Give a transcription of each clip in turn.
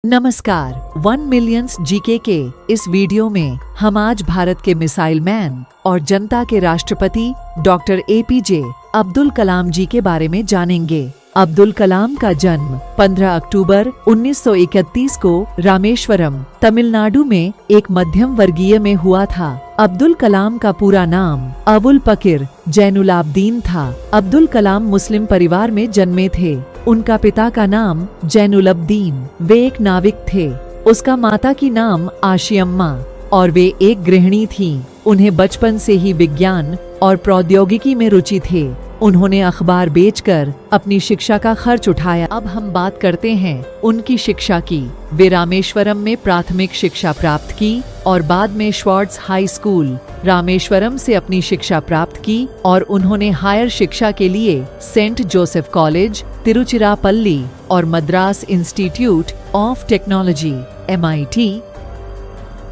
नमस्कार, 1 millions GK के इस वीडियो में हम आज भारत के मिसाइल मैन और जनता के राष्ट्रपति डॉक्टर एपीजे अब्दुल कलाम जी के बारे में जानेंगे। अब्दुल कलाम का जन्म 15 अक्टूबर 1931 को रामेश्वरम, तमिलनाडु में एक मध्यम वर्गीय में हुआ था। अब्दुल कलाम का पूरा नाम अबुल पकीर जैनुलाब्दीन था। अब्दुल कलाम मुस्लिम परिवार में जन्मे थे। उनका पिता का नाम जैनुलब्दीन, वे एक नाविक थे। उसका माता की नाम आशियम्मा और वे एक गृहिणी थीं। उन्हें बचपन से ही विज्ञान और प्रौद्योगिकी में रुचि थे। उन्होंने अखबार बेचकर अपनी शिक्षा का खर्च उठाया। अब हम बात करते हैं उनकी शिक्षा की। वे रामेश्वरम में प्राथमिक शिक्षा प्राप्त की और बाद में श्वार्ट्ज हाई स्कूल रामेश्वरम से अपनी शिक्षा प्राप्त की और उन्होंने हायर शिक्षा के लिए सेंट जोसेफ कॉलेज, तिरुचिरापल्ली और Madras institute of technology MIT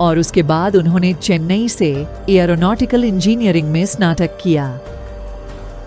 और उसके बाद उन्होंने चेन्नई से एयरोनॉटिकल इंजीनियरिंग में स्नातक किया।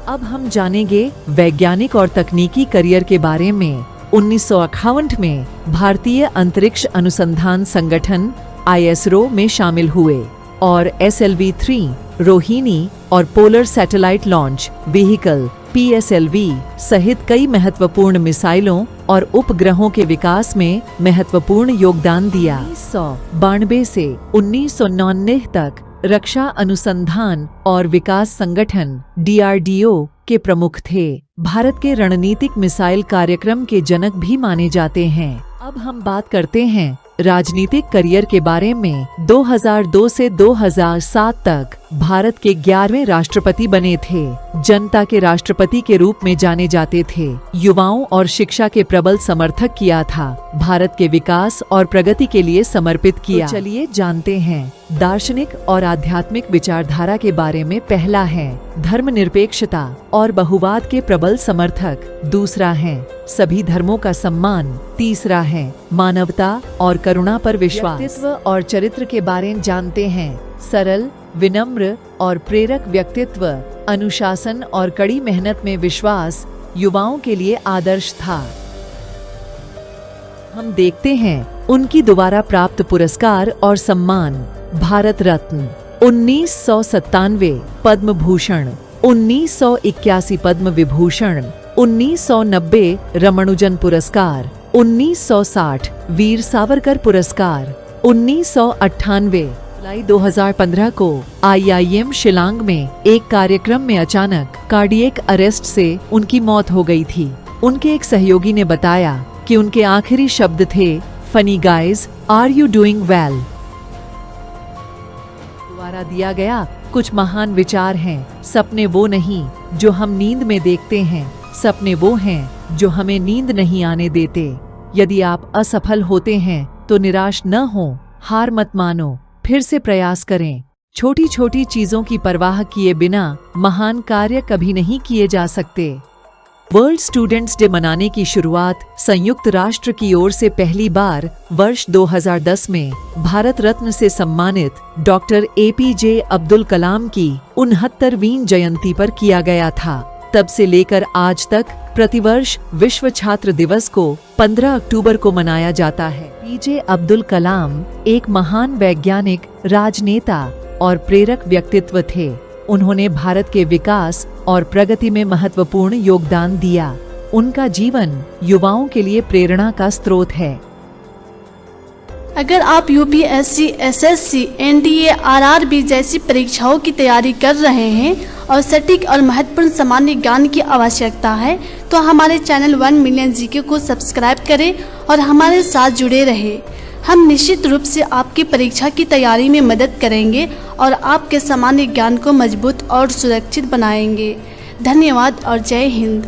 अब हम जानेंगे वैज्ञानिक और तकनीकी करियर के बारे में। 1958 में भारतीय अंतरिक्ष अनुसंधान संगठन ISRO में शामिल हुए और SLV-3 रोहिणी और polar satellite launch vehicle PSLV सहित कई महत्वपूर्ण मिसाइलों और उपग्रहों के विकास में महत्वपूर्ण योगदान दिया। 1992 से 1999 तक रक्षा अनुसंधान और विकास संगठन DRDO के प्रमुख थे। भारत के रणनीतिक मिसाइल कार्यक्रम के जनक भी माने जाते हैं। अब हम बात करते हैं राजनीतिक करियर के बारे में। 2002 से 2007 तक भारत के 11वें राष्ट्रपति बने थे। जनता के राष्ट्रपति के रूप में जाने जाते थे। युवाओं और शिक्षा के प्रबल समर्थक किया था। भारत के विकास और प्रगति के लिए समर्पित किया। तो चलिए जानते हैं दार्शनिक और आध्यात्मिक विचारधारा के बारे में। पहला है धर्मनिरपेक्षता और बहुवाद के प्रबल समर्थक। दूसरा है सभी धर्मों का सम्मान। तीसरा है मानवता और करुणा पर विश्वास। व्यक्तित्व और चरित्र के बारे में जानते हैं। सरल, विनम्र और प्रेरक व्यक्तित्व, अनुशासन और कड़ी मेहनत में विश्वास युवाओं के लिए आदर्श था। हम देखते हैं उनकी दोबारा प्राप्त पुरस्कार और सम्मान। भारत रत्न 1997, पद्म भूषण 1981, पद्म विभूषण 1990, रमणुजन पुरस्कार 1960, वीर सावरकर पुरस्कार 1998। जुलाई 2015 को IIM शिलांग में एक कार्यक्रम में अचानक कार्डियक अरेस्ट से उनकी मौत हो गई थी। उनके एक सहयोगी ने बताया कि उनके आखिरी शब्द थे, funny guys, are you doing well. द्वारा दिया गया कुछ महान विचार हैं। सपने वो नहीं जो हम नींद में देखते हैं, सपने वो हैं जो हमें नींद नहीं आने देते। यदि आप असफल होते हैं तो निराश न हो, हार मत मानो, फिर से प्रयास करें। छोटी छोटी चीजों की परवाह किए बिना महान कार्य कभी नहीं किए जा सकते। वर्ल्ड स्टूडेंट्स डे मनाने की शुरुआत संयुक्त राष्ट्र की ओर से पहली बार वर्ष 2010 में भारत रत्न से सम्मानित डॉक्टर एपीजे अब्दुल कलाम की 69वीं जयंती पर किया गया था। तब से लेकर आज तक प्रतिवर्ष विश्व छात्र दिवस को 15 अक्टूबर को मनाया जाता है। एपीजे अब्दुल कलाम एक महान वैज्ञानिक, राजनेता और प्रेरक व्यक्तित्व थे। उन्होंने भारत के विकास और प्रगति में महत्वपूर्ण योगदान दिया। उनका जीवन युवाओं के लिए प्रेरणा का स्रोत है। अगर आप UPSC, SSC, NDA, RRB जैसी परीक्षाओं की तैयारी कर रहे हैं और सटीक और महत्वपूर्ण सामान्य ज्ञान की आवश्यकता है तो हमारे चैनल 1 मिलियन जीके को सब्सक्राइब करें और हमारे साथ जुड़े रहें। हम निश्चित रूप से आपकी परीक्षा की तैयारी में मदद करेंगे और आपके सामान्य ज्ञान को मजबूत और सुरक्षित बनाएंगे। धन्यवाद और जय हिंद।